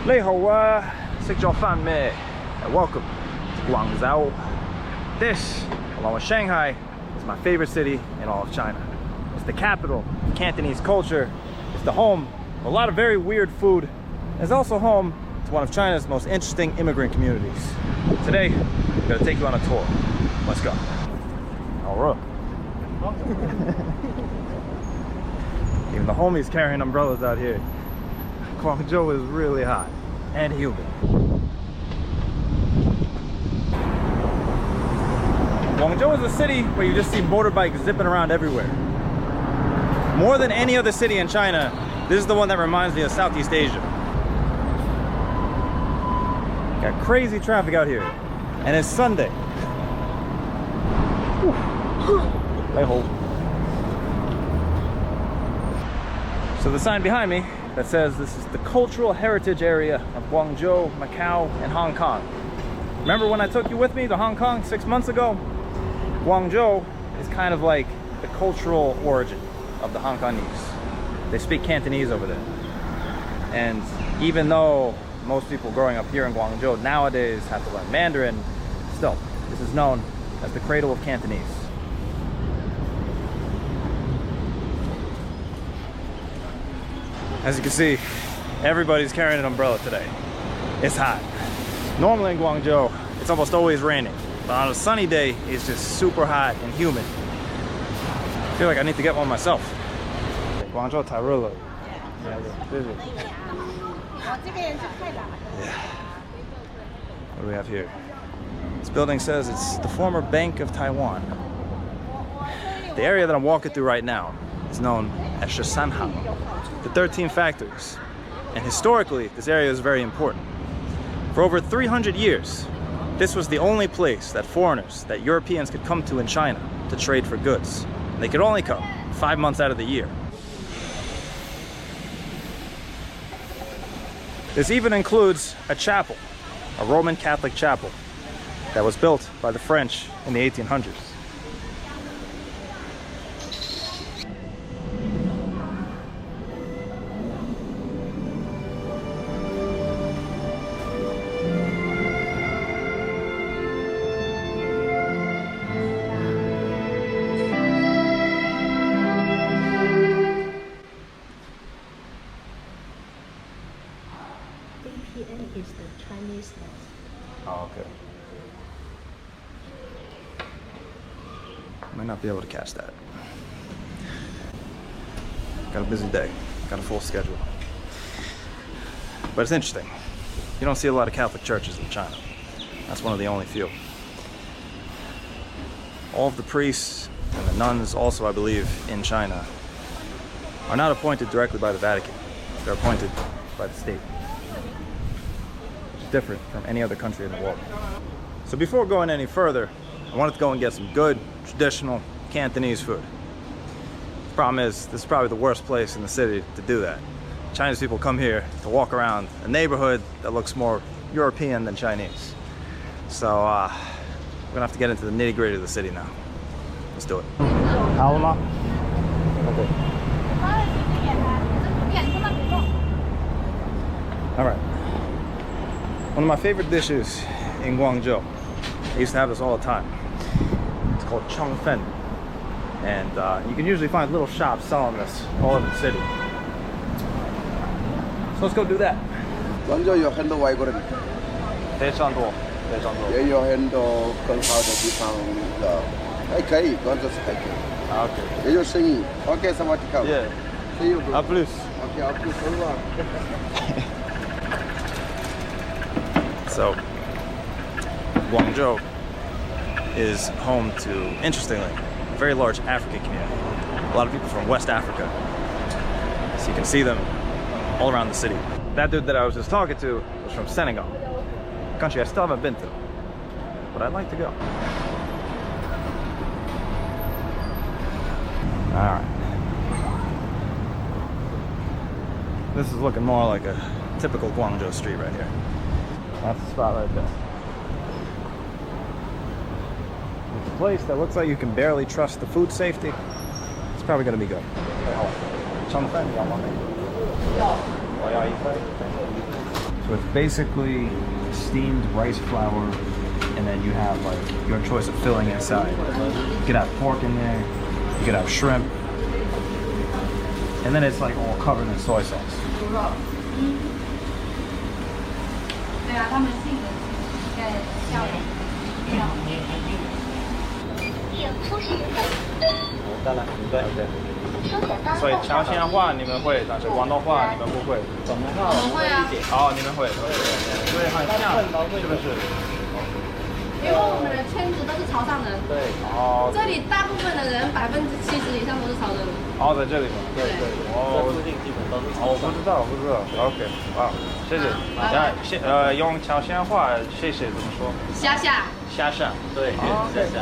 你好啊，食咗飯咩? And welcome to Guangzhou. This, along with Shanghai, is my favorite city in all of China. It's the capital of Cantonese culture. It's the home of a lot of very weird food. It's also home to one of China's most interesting immigrant communities. Today, I'm gonna take you on a tour. Let's go. All right. Even the homies carrying umbrellas out here. Guangzhou is really hot and humid. Guangzhou is a city where you just see motorbikes zipping around everywhere. More than any other city in China, this is the one that reminds me of Southeast Asia. Got crazy traffic out here, and it's Sunday. So the sign behind me that says this is the cultural heritage area of Guangzhou, Macau, and Hong Kong. Remember when I took you with me to Hong Kong 6 months ago? Guangzhou is kind of like the cultural origin of the Hong Kongese. They speak Cantonese over there. And even though most people growing up here in Guangzhou nowadays have to learn Mandarin, still, this is known as the cradle of Cantonese. As you can see, everybody's carrying an umbrella today. It's hot. Normally in Guangzhou, it's almost always raining. But on a sunny day, it's just super hot and humid. I feel like I need to get one myself. Guangzhou Tairulo. Yeah, busy. Yeah. What do we have here? This building says it's the former Bank of Taiwan. The area that I'm walking through right now is known as Shisanhao, the 13 factories. And historically, this area is very important. For over 300 years, this was the only place that foreigners, that Europeans could come to in China to trade for goods. And they could only come 5 months out of the year. This even includes a chapel, a Roman Catholic chapel, that was built by the French in the 1800s. Is the Chinese name. Oh, okay. Might not be able to catch that. Got a busy day, got a full schedule. But it's interesting. You don't see a lot of Catholic churches in China. That's one of the only few. All of the priests and the nuns also, I believe, in China are not appointed directly by the Vatican. They're appointed by the state. Different from any other country in the world. So before going any further, I wanted to go and get some good, traditional Cantonese food. The problem is, this is probably the worst place in the city to do that. Chinese people come here to walk around a neighborhood that looks more European than Chinese. So we're gonna have to get into the nitty-gritty of the city now. Let's do it. Alma? Okay. All right. One of my favorite dishes in Guangzhou, I used to have this all the time. It's called chongfen. And you can usually find little shops selling this all over the city. So let's go do that. Guangzhou 有很多外国人，非常多。也有很多更好的地方的，还可以，广州是还可以。Okay. 也有生意。OK, Sabbatical. Yeah. See you, bro. A plus. OK, a plus. Au revoir. So, Guangzhou is home to, interestingly, a very large African community. A lot of people from West Africa. So you can see them all around the city. That dude that I was just talking to was from Senegal, a country I still haven't been to, but I'd like to go. All right. This is looking more like a typical Guangzhou street right here. That's the spot right there. It's a place that looks like you can barely trust the food safety. It's probably going to be good. So it's basically steamed rice flour, and then you have like your choice of filling inside. You could have pork in there, you could have shrimp, and then it's like all covered in soy sauce. Okay. 所以朝鲜话你们会，但是广东话你们不会。广东话我们会一点。哦，你们会。所以很像，是不是？因为我们的圈子都是潮汕人。对。哦。这里大部分的人70%以上都是潮州人。哦，在这里吗？对对。哦，附近基本都是。哦，我不知道，我不知道。OK， 好，谢谢。用朝鲜话谢谢怎么说？虾虾。虾虾。对。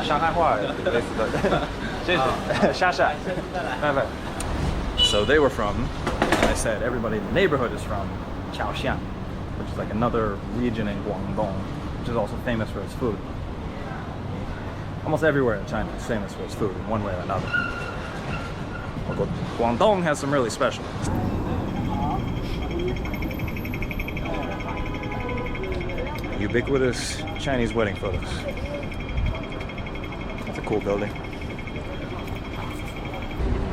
上海话类似的。谢谢。虾虾。拜拜。So they were from, and I said everybody in the neighborhood is from Chaoxiang, which is like another region in Guangdong, which is also famous for its food. Almost everywhere in China is famous for its food in one way or another. But Guangdong has some really special ones. Ubiquitous Chinese wedding photos. That's a cool building.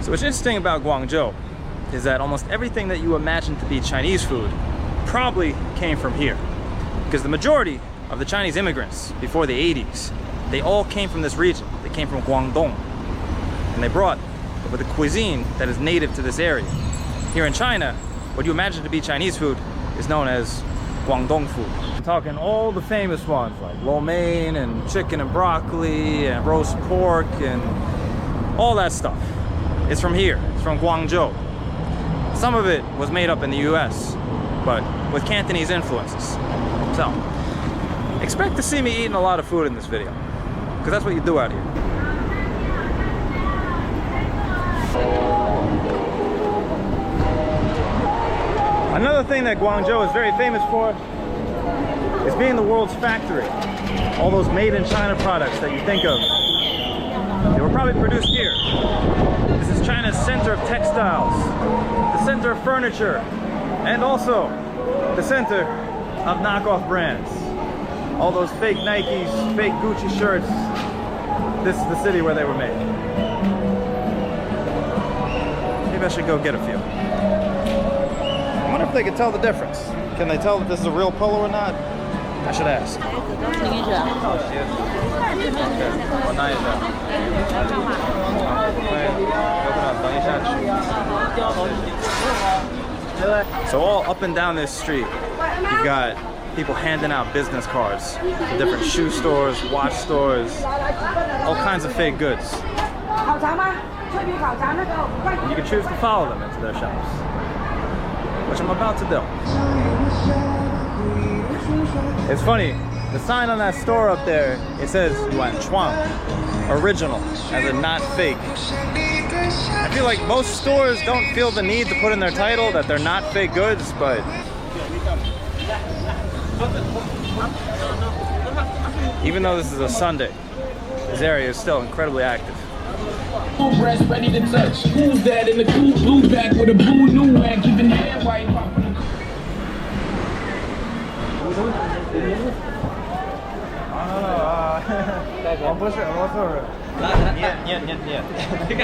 So what's interesting about Guangzhou is that almost everything that you imagine to be Chinese food probably came from here. Because the majority of the Chinese immigrants before the 80s, they all came from this region. They came from Guangdong. And they brought with a cuisine that is native to this area. Here in China, what you imagine to be Chinese food is known as Guangdong food. I'm talking all the famous ones like lo mein and chicken and broccoli and roast pork and all that stuff. It's from here, it's from Guangzhou. Some of it was made up in the US, but with Cantonese influences. So, expect to see me eating a lot of food in this video, because that's what you do out here. Another thing that Guangzhou is very famous for is being the world's factory. All those made in China products that you think of, they were probably produced here. This is China's center of textiles, the center of furniture, and also the center of knockoff brands. All those fake Nikes, fake Gucci shirts. This is the city where they were made. Maybe I should go get a few. I wonder if they can tell the difference. Can they tell that this is a real polo or not? I should ask. So all up and down this street, you've got people handing out business cards to different shoe stores, watch stores, all kinds of fake goods. And you can choose to follow them into their shops, which I'm about to do. It's funny, the sign on that store up there, it says Yuan Chuang, original, as in not fake. I feel like most stores don't feel the need to put in their title that they're not fake goods, but even though this is a Sunday, this area is still incredibly active. Breast ready to touch. Who's that in the cool blue back with a blue new wag? Keeping hair white. 我不是俄罗斯人。念。这个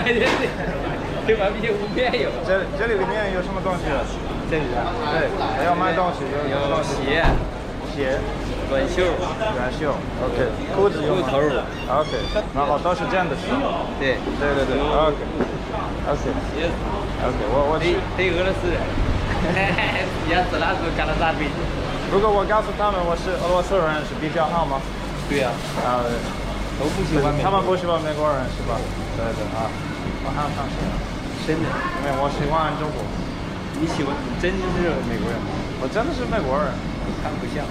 这完全无边有。这里里面有什么东西？这里对，还要卖东西，有鞋，短袖 ，OK， 裤子用头乳 ，OK， 然后都是这样的鞋。对 ，OK， 我是对俄罗斯人，也是那时候干了大兵。如果我告诉他们我是俄罗斯人，是比较好吗？对呀，都不喜欢美国人，他们不喜欢美国人是吧？对啊，我还要上学，真的，因为我喜欢中国。你喜欢真是美国人吗？我真的是美国人，看不像。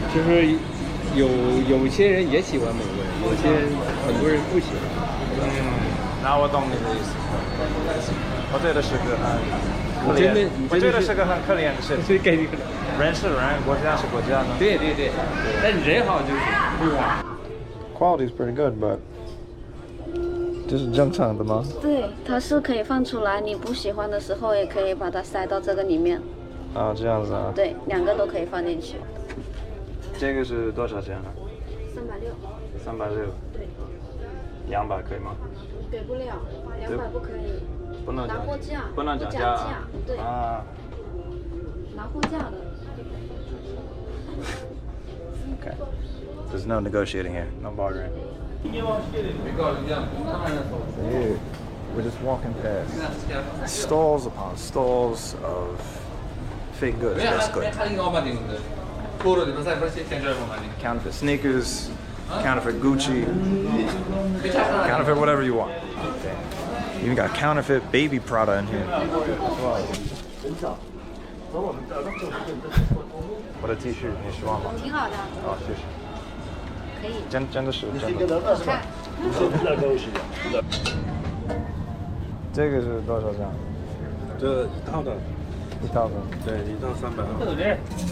就是有些人也喜欢美国人，有些很多人不喜欢。那我懂你的意思。我觉得是个很可怜，我觉得是个很可怜的事情。人是人，国家是国家的。对，但人好就是不一样。Quality is pretty good, but 这是正常的吗？对，它是可以放出来，你不喜欢的时候也可以把它塞到这个里面。啊，这样子啊。对，2个都可以放进去。这个是多少钱啊360。 360。对。200可以吗？给不了，200不可以。不能拿货价。不能讲价。对。啊。拿货价的。Okay. There's no negotiating here. No bartering. Dude, we're just walking past stalls upon stalls of fake goods, basically. Counterfeit sneakers, counterfeit Gucci, counterfeit whatever you want. You even got counterfeit baby Prada in here. What a t-shirt, 你喜欢吗？挺好的。好，谢谢。可以。真的是真的。这个是多少钱？这一套的。一套的。对，一套300。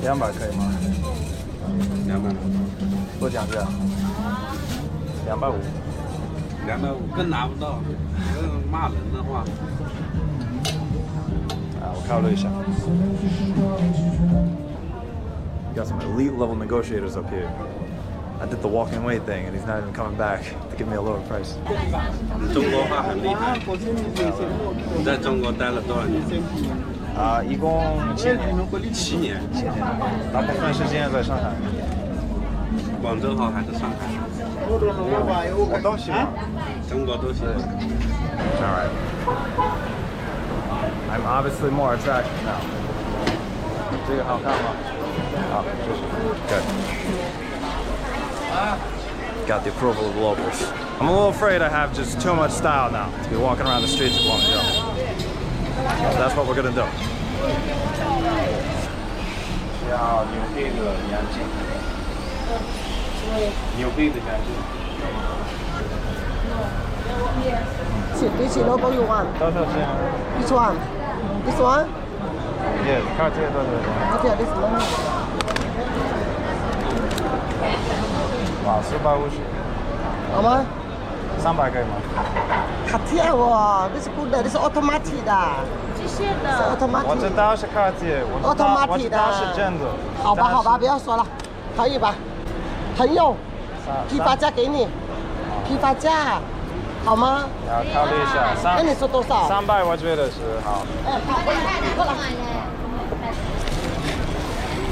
200可以吗？200。不讲价。250。250更拿不到，骂人的话。啊，我考虑一下。Got some elite level negotiators up here. I did the walking away thing, and he's not even coming back to give me a lower price. 中国话很厉害。你在中国待了多少年？啊，一共7年。7年。大部分时间在上海。广州好还是上海？我都喜欢。中国都喜欢。All right. I'm obviously more attractive now. 这个好看吗？好，谢谢。Good. Got the approval of the locals. I'm a little afraid I have just too much style now to be walking around the streets of Guangzhou. So that's what we're gonna do. 要牛逼的眼睛，牛逼的眼睛。Which logo you want? 多少钱 Which one? This one? Yes, Cartier 多少钱？ Okay, this one. Wow, 450。好吗300可以吗？卡贴哦，这是 good 的，这是 automatic 的。机械的。是 automatic。我知道是 Cartier， 我知道是真的。好吧，好吧，不要说了，可以吧？朋友，批发价给你，批发价，好吗？要考虑一下。那你说多少？300我觉得是好。好，过来。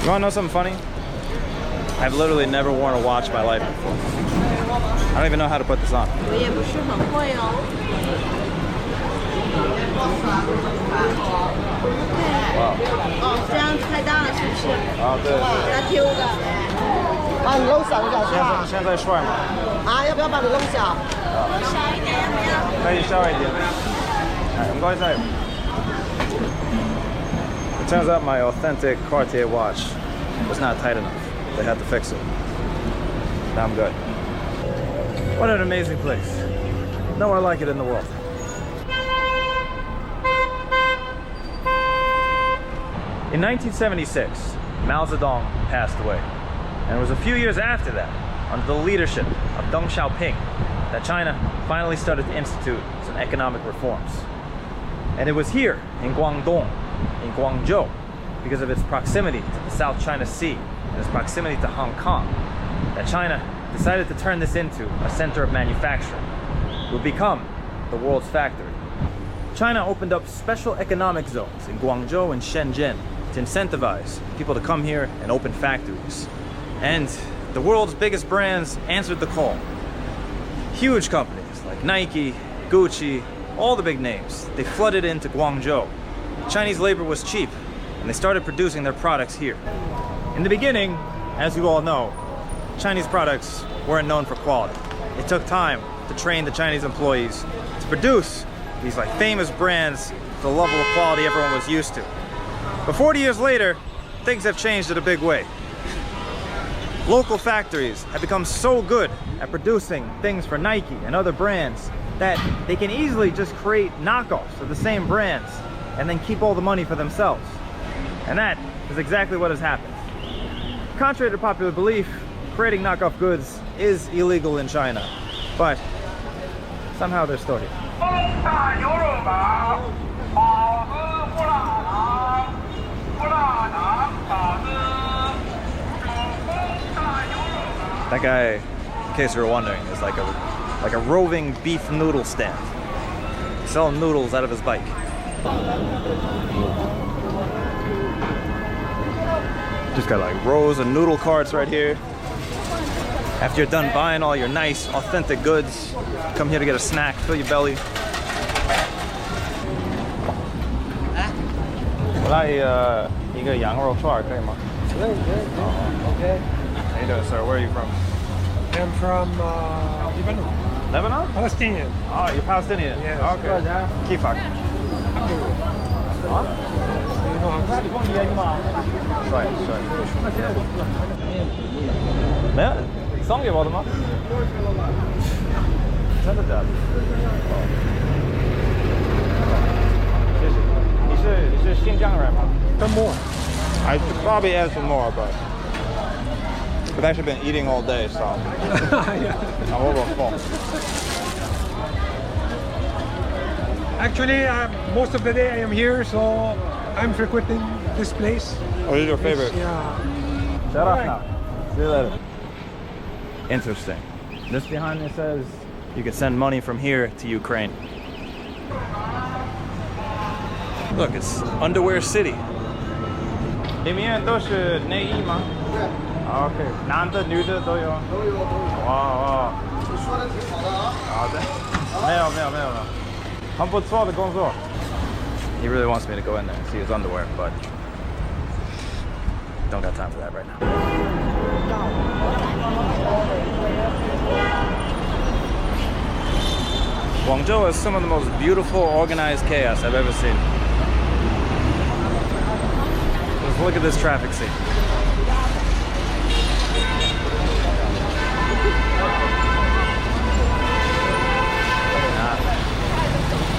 You wanna know something funny? I've literally never worn a watch in my life before. I don't even know how to put this on. 我也不是很会哦。哦，这样太大了是不是？啊，对。要丢的。把你弄小一点是吧？现在帅吗？啊，要不要把你弄小？小一点要不要？可以小一点。唔該晒。It turns out my authentic Cartier watch was not tight enough. They had to fix it. Now I'm good. What an amazing place. Nowhere like it in the world. In 1976, Mao Zedong passed away. And it was a few years after that, under the leadership of Deng Xiaoping, that China finally started to institute some economic reforms. And it was here in Guangdong, in Guangzhou, because of its proximity to the South China Sea and its proximity to Hong Kong, that China decided to turn this into a center of manufacturing. It would become the world's factory. China opened up special economic zones in Guangzhou and Shenzhen to incentivize people to come here and open factories. And the world's biggest brands answered the call. Huge companies like Nike, Gucci, all the big names, they flooded into Guangzhou. Chinese labor was cheap, and they started producing their products here. In the beginning, as you all know, Chinese products weren't known for quality. It took time to train the Chinese employees to produce these like famous brands to the level of quality everyone was used to. But 40 years later, things have changed in a big way. Local factories have become so good at producing things for Nike and other brands that they can easily just create knockoffs of the same brands and then keep all the money for themselves. And that is exactly what has happened. Contrary to popular belief, creating knockoff goods is illegal in China, but somehow they're still here. That guy, in case you were wondering, is like a roving beef noodle stand. He's selling noodles out of his bike. Just got like rows of noodle carts right here. After you're done buying all your nice, authentic goods, come here to get a snack, fill your belly. 我来一个羊肉串可以吗？可以。Okay. How you doing, sir? Where are you from? I'm from Lebanon. Lebanon? Palestinian. Oh, you're Palestinian. Yes. Okay. Kifak. Sorry. 没有，送给我的吗？真的假的？谢谢。你是新疆人吗？ Some more. I should probably add some more, but I've actually been eating all day, so I'm a little full. Actually, most of the day I am here, so I'm frequenting this place. What is your favorite? Yeah. Shut up now. See you later. Interesting. This behind me says you can send money from here to Ukraine. Look, it's Underwear City. 里面都是内衣吗？ OK， 男的、女的都有。哇。你说的挺好的啊。好的。没有。很不错的工作。He really wants me to go in there and see his underwear, but don't got time for that right now. Guangzhou is some of the most beautiful, organized chaos I've ever seen. Just look at this traffic scene.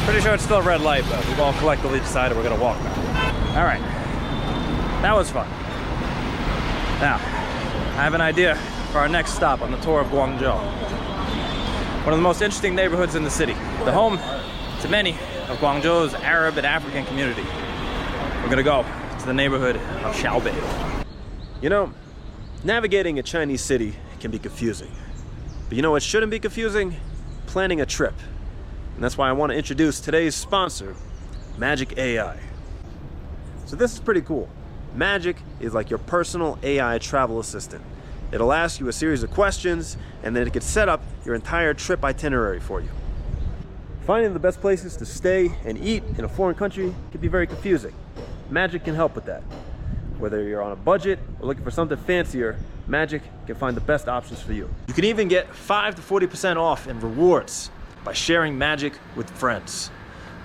Pretty sure it's still a red light, but we've all collectively decided we're gonna walk now. All right, that was fun. Now, I have an idea for our next stop on the tour of Guangzhou. One of the most interesting neighborhoods in the city. The home to many of Guangzhou's Arab and African community. We're gonna go to the neighborhood of Xiaobei. You know, navigating a Chinese city can be confusing. But you know what shouldn't be confusing? Planning a trip. And that's why I want to introduce today's sponsor, Magic AI. So this is pretty cool. Magic is like your personal AI travel assistant. It'll ask you a series of questions, and then it can set up your entire trip itinerary for you. Finding the best places to stay and eat in a foreign country can be very confusing. Magic can help with that. Whether you're on a budget or looking for something fancier, Magic can find the best options for you. You can even get 5 to 40% off in rewards by sharing Magic with friends.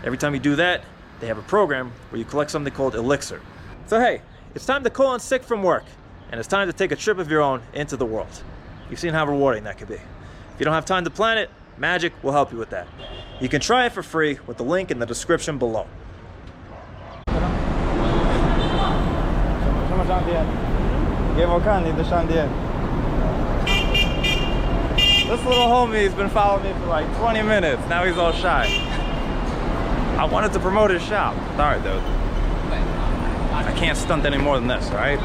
Every time you do that, they have a program where you collect something called Elixir. So hey, it's time to call in sick from work, and it's time to take a trip of your own into the world. You've seen how rewarding that could be. If you don't have time to plan it, Magic will help you with that. You can try it for free with the link in the description below. This little homie's been following me for like 20 minutes. Now he's all shy. I wanted to promote his shop. Sorry, dude. I can't stunt any more than this, all right?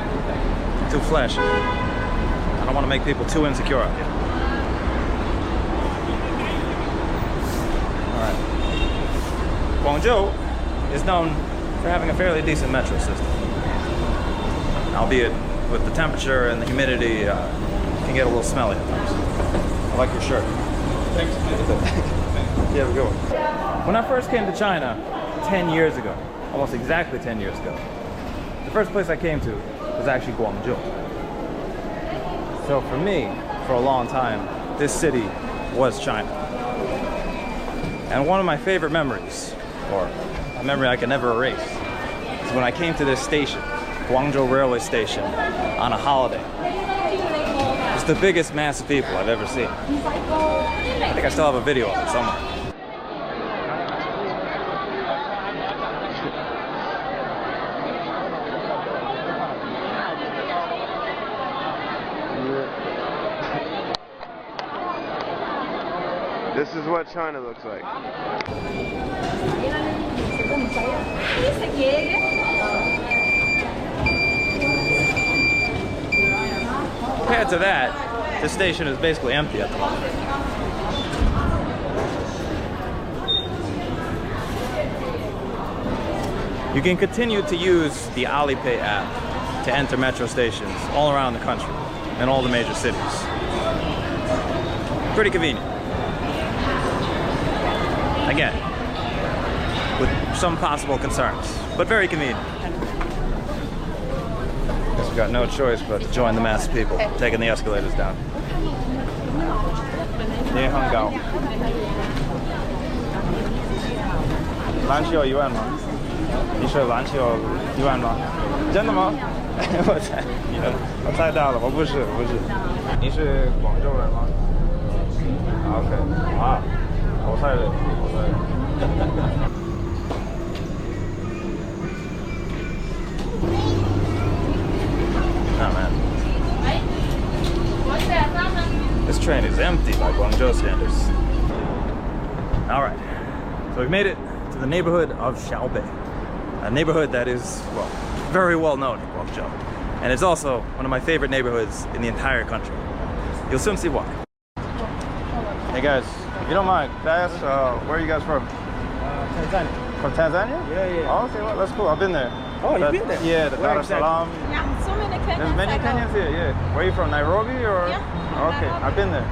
Too flashy. I don't want to make people too insecure out here. All right. Guangzhou is known for having a fairly decent metro system. Albeit with the temperature and the humidity, it can get a little smelly at times. I like your shirt. Thanks. You have a good one. When I first came to China 10 years ago, almost exactly 10 years ago, the first place I came to was actually Guangzhou. So for me, for a long time, this city was China. And one of my favorite memories, or a memory I can never erase, is when I came to this station, Guangzhou railway station, on a holiday. It's the biggest mass of people I've ever seen. I think I still have a video of it somewhere. This is what China looks like. Compared to that, this station is basically empty at the moment. You can continue to use the Alipay app to enter metro stations all around the country and all the major cities. Pretty convenient. Again, with some possible concerns, but very convenient. Guess we got no choice but to join the mass of people taking the escalators down. Yeah, Hong Kong. 篮球1万吗？你说篮球1万吗？真的吗？我猜到了，我不是。你是广州人吗 ？OK 啊，我猜了。Oh man. This train is empty by Guangzhou standards. Alright, so we've made it to the neighborhood of Xiaobei. A neighborhood that is, well, very well known in Guangzhou. And it's also one of my favorite neighborhoods in the entire country. You'll soon see why. Hey guys, if you don't mind, can I ask, where are you guys from? Tanzania. From Tanzania? Yeah. Oh, okay, well, that's cool. I've been there. Oh, you've been there? Yeah, the Dar es Salaam. Yeah, so many Kenyans. There's many Kenyans here, yeah. Where are you from, Nairobi or? Yeah. Okay, I've been there.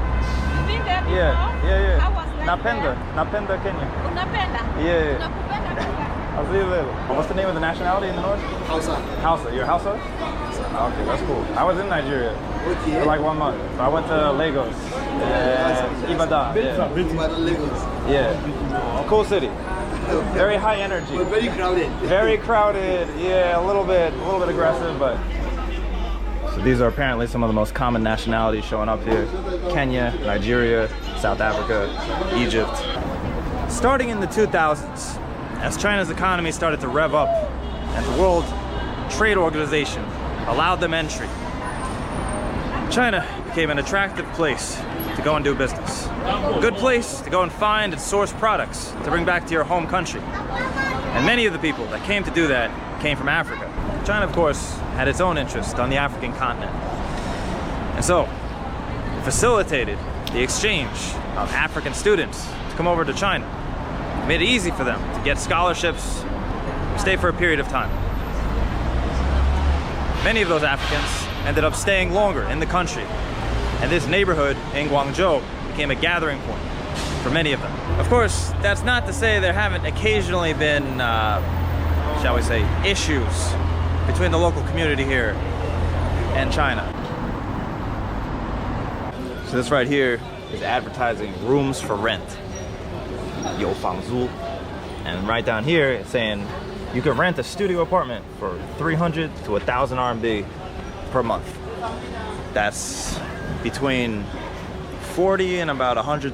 You've been there before? Yeah. How was life Napenda, Kenya. Unapenda? Yeah. Unakupenda pia? I'll see you later. What's the name of the nationality in the north? Hausa. You're Hausa? Okay, that's cool. I was in Nigeria for like 1 month. So I went to Lagos and Ibadan. Yeah. Cool city. Very high energy. But very crowded. Very crowded. Yeah, a little bit aggressive, but. So these are apparently some of the most common nationalities showing up here. Kenya, Nigeria, South Africa, Egypt. Starting in the 2000s, as China's economy started to rev up and the World Trade Organization allowed them entry, China became an attractive place to go and do business. A good place to go and find and source products to bring back to your home country. And many of the people that came to do that came from Africa. China, of course, had its own interest on the African continent. And so, it facilitated the exchange of African students to come over to China. It made it easy for them to get scholarships, stay for a period of time. Many of those Africans ended up staying longer in the country, and this neighborhood in Guangzhou became a gathering point for many of them. Of course, that's not to say there haven't occasionally been, shall we say, issues between the local community here and China. So this right here is advertising rooms for rent. 有房租. And right down here it's saying you can rent a studio apartment for 300 to 1,000 RMB per month. That's between $40 and about $120.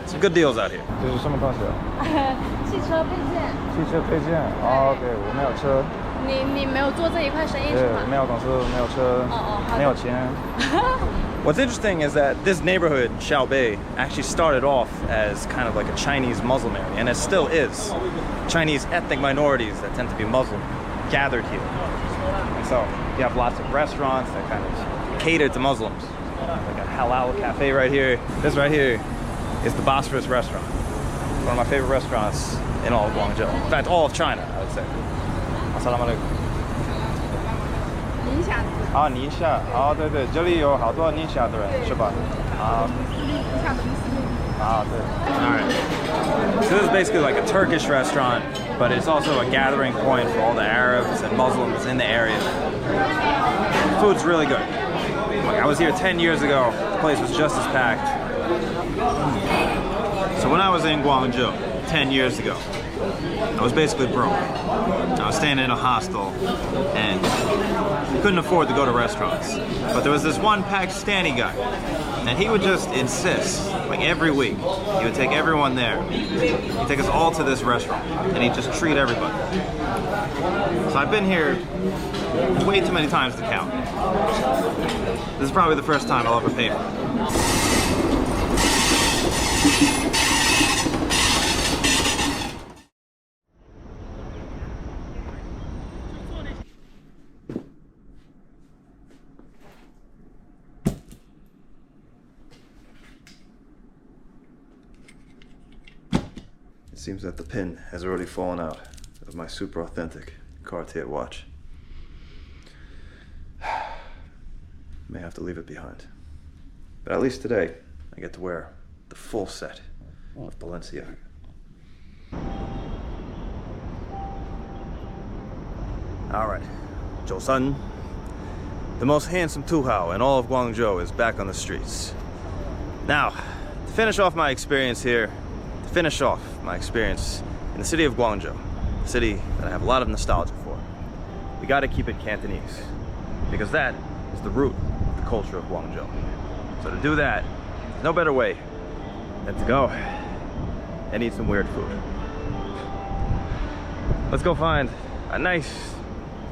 Some good deals out here. 这是什么东西啊？汽车配件。汽车配件。哦 ，OK， 我没有车。你没有做这一块生意是吗？没有公司，没有车，没有钱。What's interesting is that this neighborhood, Xiaobei, actually started off as kind of like a Chinese Muslim area, and it still is. Chinese ethnic minorities that tend to be Muslim gathered here. And so you have lots of restaurants that kind of cater to Muslims. Like a halal cafe right here. This right here is the Bosphorus restaurant. One of my favorite restaurants in all of Guangzhou. In fact, all of China, I would say. Assalamu alaikum. 宁夏。啊，宁夏，啊，对对，这里有好多宁夏的人，是吧？啊。Ah, good. All right. So this is basically like a Turkish restaurant, but it's also a gathering point for all the Arabs and Muslims in the area. The food's really good. Like, I was here 10 years ago. The place was just as packed. So when I was in Guangzhou 10 years ago, I was basically broke. I was staying in a hostel and couldn't afford to go to restaurants. But there was this one Pakistani guy, and he would just insist, like every week, he would take everyone there. He'd take us all to this restaurant, and he'd just treat everybody. So I've been here way too many times to count. This is probably the first time I'll ever pay for it. Seems that the pin has already fallen out of my super authentic Cartier watch. May have to leave it behind. But at least today, I get to wear the full set of Balenciaga. All right, Zhou, the most handsome Tuhao in all of Guangzhou is back on the streets. Now, to finish off my experience here, in the city of Guangzhou, a city that I have a lot of nostalgia for, we gotta keep it Cantonese, because that is the root of the culture of Guangzhou. So to do that, there's no better way than to go and eat some weird food. Let's go find a nice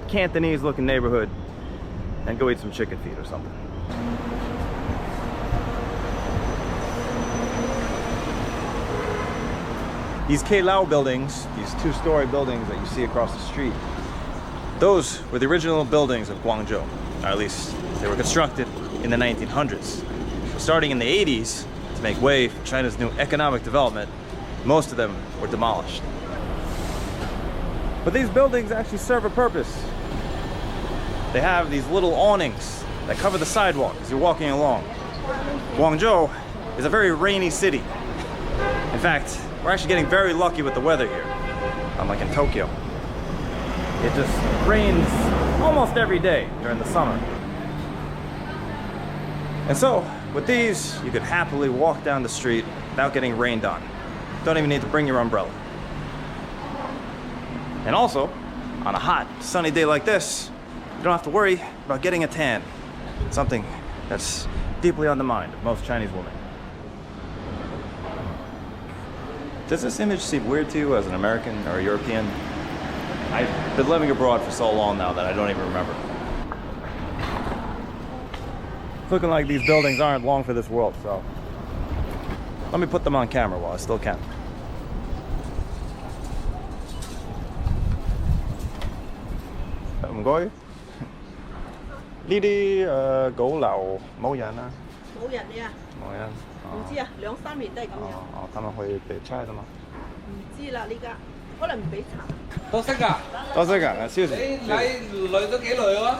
Cantonese looking neighborhood and go eat some chicken feet or something. These K-Lao buildings, these two-story buildings that you see across the street, those were the original buildings of Guangzhou, or at least they were constructed in the 1900s. So starting in the 80s, to make way for China's new economic development, most of them were demolished. But these buildings actually serve a purpose. They have these little awnings that cover the sidewalk as you're walking along. Guangzhou is a very rainy city. In fact, we're actually getting very lucky with the weather here, unlike in Tokyo. It just rains almost every day during the summer. And so, with these, you could happily walk down the street without getting rained on. Don't even need to bring your umbrella. And also, on a hot, sunny day like this, you don't have to worry about getting a tan. Something that's deeply on the mind of most Chinese women. Does this image seem weird to you as an American or a European? I've been living abroad for so long now that I don't even remember. It's looking like these buildings aren't long for this world, so let me put them on camera while I still can. Ngồi. Đi đi gỗ lầu冇人啊？冇人呀？冇人。唔知啊，2-3年都係咁樣。哦，他們會被差的嗎？唔知啦，呢家可能唔俾查。都識㗎，都識㗎，超時。你嚟咗幾耐喎？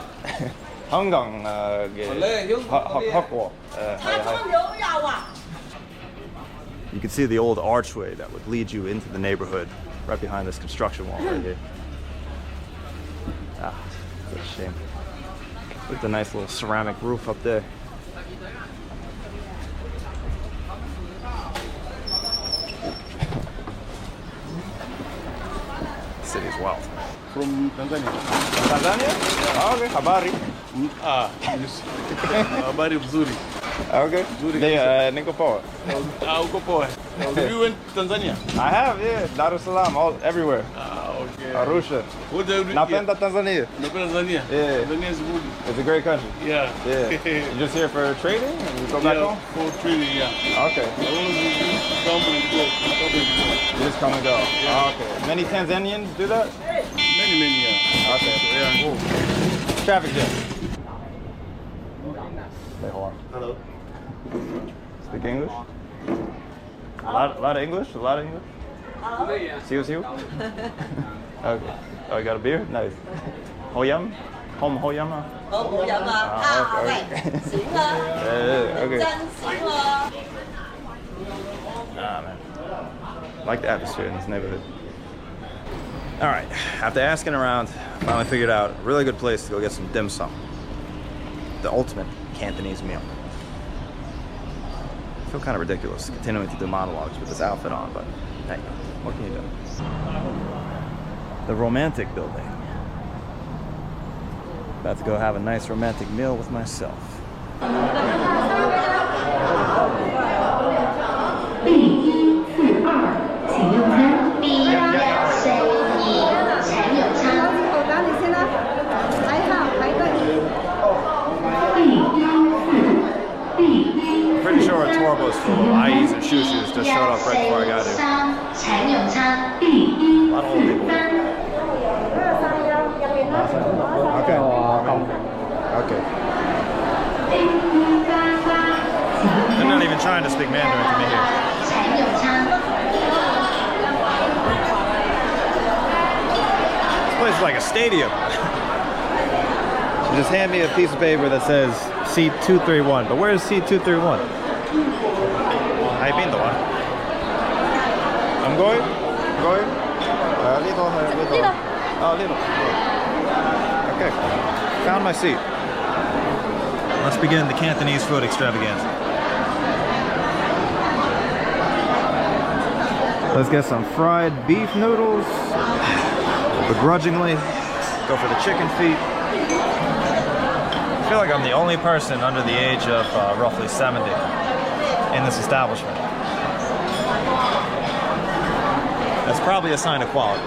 香港嘅學過You can see the old archway that would lead you into the neighborhood right behind this construction wall right here. Ah, what a shame. Look at the nice little ceramic roof up there. City's wild. From Tanzania. Tanzania? Oh, okay. Habari. Habari mzuri. Okay. Niko poa. Uko poa. Have you went to Tanzania? I have, yeah. Dar es Salaam, everywhere. Okay. Arusha. What do you do? Napenda Tanzania. Napenda Tanzania? Yeah. Tanzania is good. It's a great country. Yeah. Yeah. You just here for trading and you go back home? For trading, yeah. Okay. I always come and go. You just come and go. Yeah. Oh, okay. Many Tanzanians do that? Many, yeah. Okay. Yeah. Ooh. Traffic jam. Say hello. Hello. Speak English? A lot of English? A lot of English? See you? Okay. Oh, you got a beer? Nice. Hoyam? Hoyam? Hổ yam à? Vậy, xỉn à? Okay. Chân xỉn à? Ah, man. I like the atmosphere in this neighborhood. All right, after asking around, I finally figured out a really good place to go get some dim sum. The ultimate Cantonese meal. I feel kind of ridiculous continuing to do monologues with this outfit on, but hey, what can you do? The romantic building. About to go have a nice romantic meal with myself. I'm pretty sure a tour bus full of ayis and shushes just showed up right before I got here. A lot of old people. Okay. Okay. They're not even trying to speak Mandarin to me here. place is like a stadium. She just handed me a piece of paper that says seat 231. But where is seat 231? I've been the one. I'm going? Going? Little. Oh, little. Okay. Found my seat. Let's begin the Cantonese food extravaganza. Let's get some fried beef noodles. Begrudgingly, go for the chicken feet. I feel like I'm the only person under the age of roughly 70 in this establishment. That's probably a sign of quality.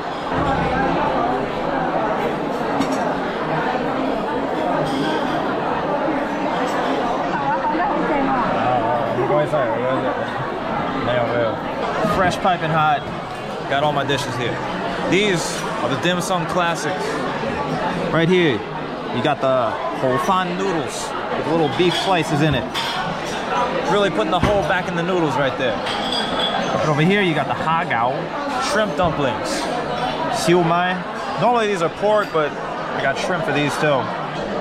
Fresh piping hot. Got all my dishes here. These are the dim sum classics. Right here, you got the whole fan noodles with little beef slices in it. Really putting the whole back in the noodles right there. But over here, you got the hagao, shrimp dumplings, siu mai. Normally these are pork, but I got shrimp for these too.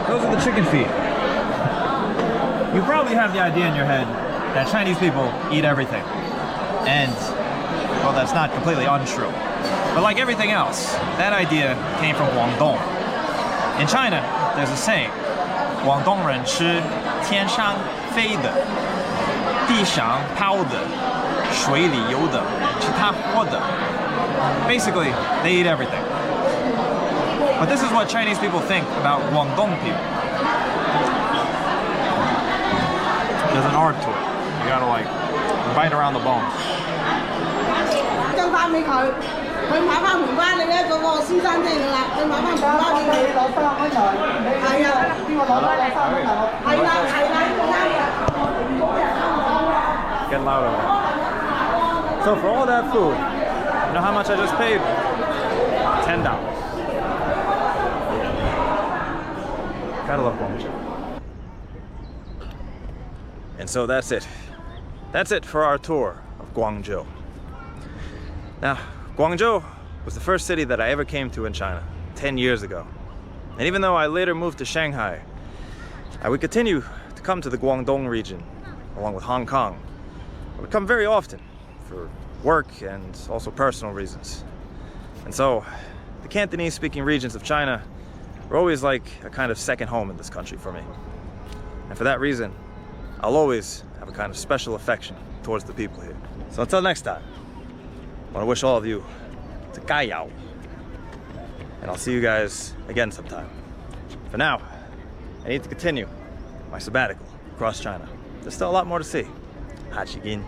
Those are the chicken feet. You probably have the idea in your head that Chinese people eat everything. And, well, that's not completely untrue. But like everything else, that idea came from Guangdong. In China, there's a saying, 广东人吃天上飞的，地上跑的，水里游的，其他活的. Basically, they eat everything. But this is what Chinese people think about Guangdong people. There's an art to it. You gotta like bite around the bones. 跟翻俾佢，佢買翻盤翻你咧嗰個先生即係啦，佢買翻盤翻俾你攞3蚊台。係啊，邊個攞翻你3蚊台？係啦係啦，啱嘅。Get louder. So for all that food, you know how much I just paid? $10. Gotta love Guangzhou. And so that's it. That's it for our tour of Guangzhou. Now, Guangzhou was the first city that I ever came to in China 10 years ago. And even though I later moved to Shanghai, I would continue to come to the Guangdong region, along with Hong Kong. I would come very often for work and also personal reasons. And so, the Cantonese-speaking regions of China were always like a kind of second home in this country for me. And for that reason, I'll always have a kind of special affection towards the people here. So until next time, I want to wish all of you to gai yao. And I'll see you guys again sometime. For now, I need to continue my sabbatical across China. There's still a lot more to see. Hachigin.